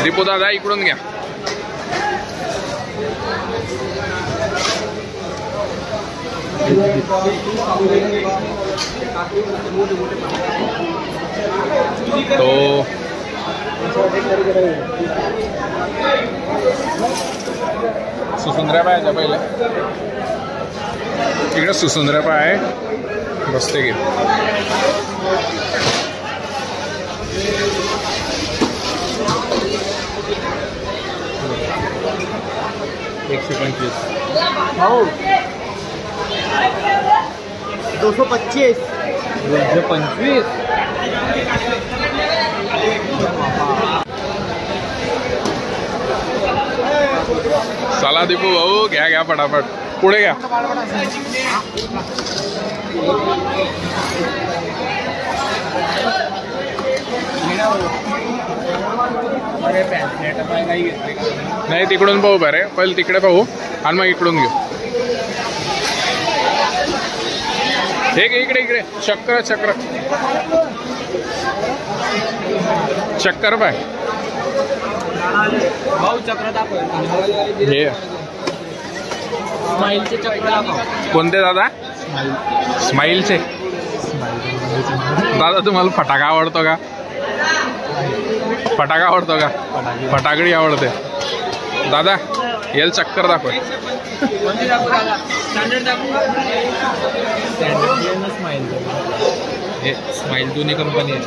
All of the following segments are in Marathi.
दीपू दादा इकडून घ्या. तो सुसुंदऱ्या पायाच्या पहिले इकडे सुसुंदऱ्या पाय आहे बसते घे. हो 225 225. चला दीपू भाऊ घ्या घ्या फटाफट पुढे घ्या. नाही तिकडून पाहू बरे पहिले तिकडे पाहू आणि मग इकडून घेऊ. हे घे इकडे इकडे चक्कर चक्र चक्कर पाय भाऊ चक्र दाखव. हे स्माइलचे चक्र दाखव. कोणते दादा? स्माइलचे. दादा तुम्हाला फटाका आवडतो का? फटाका आवडतो का? फटाकडी आवडते दादा. याला चक्कर दाखव. हे स्माइल दोन्ही कंपनी आहे.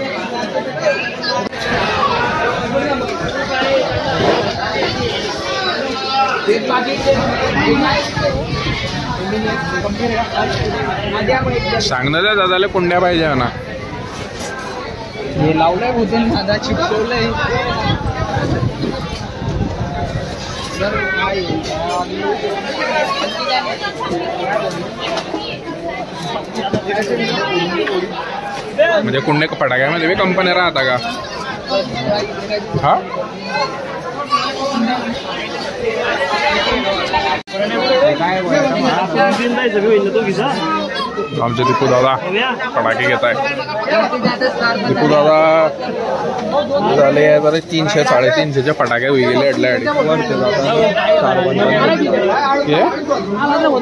सांग ना त्या दादाला कुंड्या पाहिजे ना. हे लावलंय भूतन दादा चिपकवलंय. म्हणजे कुंडे फटाक्यामध्ये बी कंपन्या राहता का? हा आमचे दीपू दादा फटाके घेत आहे. दीपू दादा झाले जरा 300 350चे फटाके होई गेले अडल्या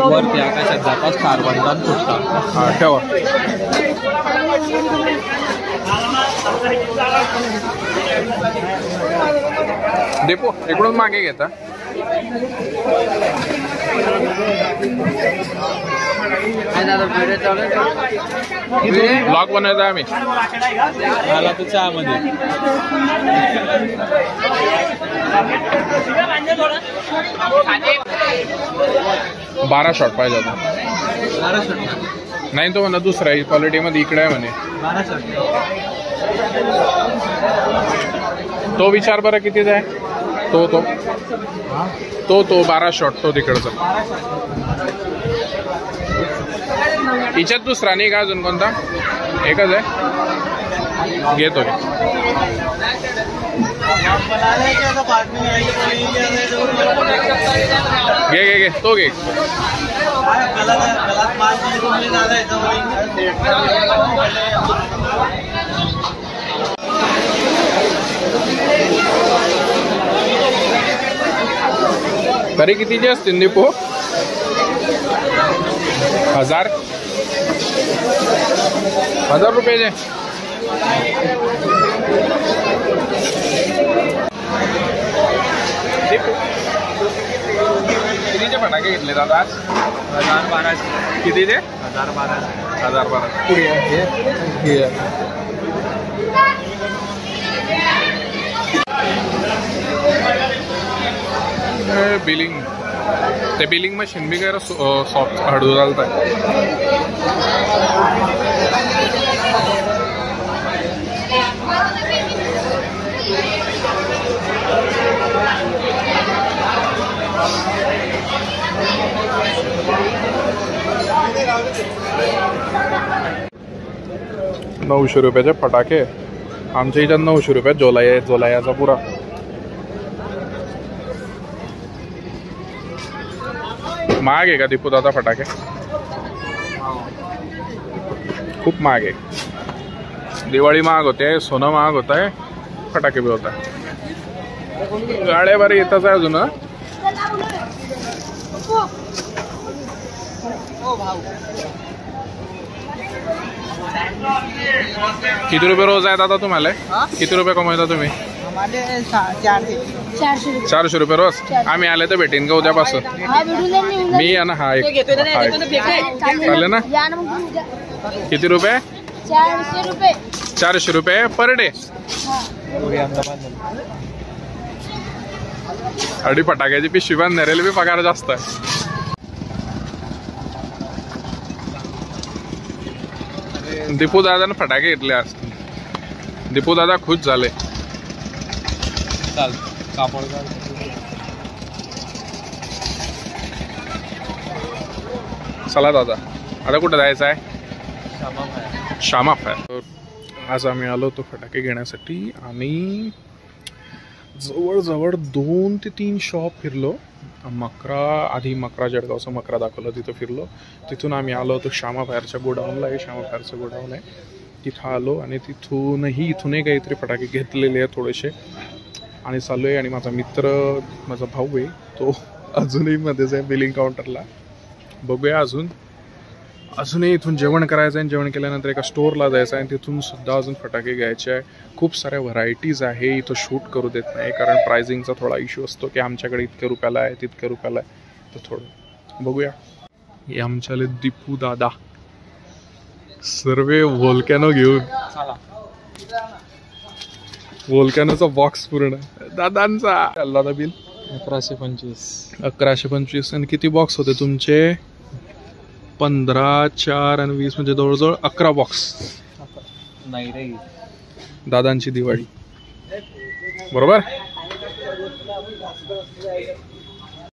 वरती आकाशात जातात कार्बन फुटतात. हा ठेवा. दीपू इकडून मागे घेता. ब्लॉग बनवायचा आम्ही मला तर चहामध्ये 12 शॉट पाहिजे होता. नाही तो म्हणा दुसरा क्वालिटी मध्ये इकडे आहे म्हणे. तो विचार बरं कितीचा आहे? तो 12 शॉट तो तिकडचा. हिच्यात दुसरा नाही का अजून कोणता? एकच आहे घेतो. घे घे घे तो घे. तरी कितीचे असतील दीपू? 1000 रुपयाचे. कितीचे फटाके घेतले दादा आज? 1012. कितीचे? 1012. पुढे बिलिंग ते बिलिंग मशीन बी काय सॉफ्ट हळू चालत आहे. ₹900 फटाके आमच्या इथं 900 रुपयात जोलायाचा पुरा. महाग आहे का दीपू दादा फटाके? खूप महाग आहे. दिवाळी महाग होते, सोनं महाग होत आहे, फटाके भी होत आहे. गाड्या बरे येतच आहे अजून. किती रुपये रोज आहेत आता तुम्हाला? किती रुपये कमवता तुम्ही? 400 रुपये रोज. आम्ही आले तर भेटेन का उद्यापासून? मी आहे ना. हा एक चालेल ना. किती रुपये? 400 रुपये पर डे. अडी फटाक्याची पिशवी बांधणाऱ्याला बी पगार जास्त आहे. दीपू दादाने फटाके घेतले आज. दीपू दादा खुश झाले. चाल कापड. चला दादा आता कुठं जायचं आहे? श्यामा फायर. आज आम्ही आलो होतो फटाके घेण्यासाठी आणि जवळजवळ 2 ते 3 शॉप फिरलो. आधी मकरा जळगावचं मकरा दाखवलं, तिथं फिरलो. तिथून आम्ही आलो होतो श्यामा फायरच्या गोडाऊनला. हे श्यामा फायरचं गोडाऊन आहे. तिथं आलो आणि इथूनही काहीतरी फटाके घेतलेले आहेत थोडेसे आणि चालू आहे. आणि माझा मित्र, माझा भाऊ आहे, तो अजूनही मध्येच आहे बिलिंग काउंटरला. बघूया अजूनही इथून जेवण करायचं आहे. जेवण केल्यानंतर एका स्टोअरला जायचं आहे आणि तिथून सुद्धा अजून फटाके घ्यायचे आहे. खूप साऱ्या व्हरायटीज आहे. इथं शूट करू देत नाही कारण प्राइसिंगचा थोडा इश्यू असतो की आमच्याकडे इतक्या रुपयाला आहे, तितक्या रुपयाला आहे. तर थोडं बघूया. हे आमच्याले दीपू दादा सर्व व्होल्कॅनो घेऊन. व्होल्कॅनोचा बॉक्स पूर्ण दादांचा. दादा बिल 1125. आणि किती बॉक्स होते तुमचे? 15, 4 आणि 20 म्हणजे जवळजवळ 11 बॉक्स. नाही रे, दादांची दिवाळी बरोबर.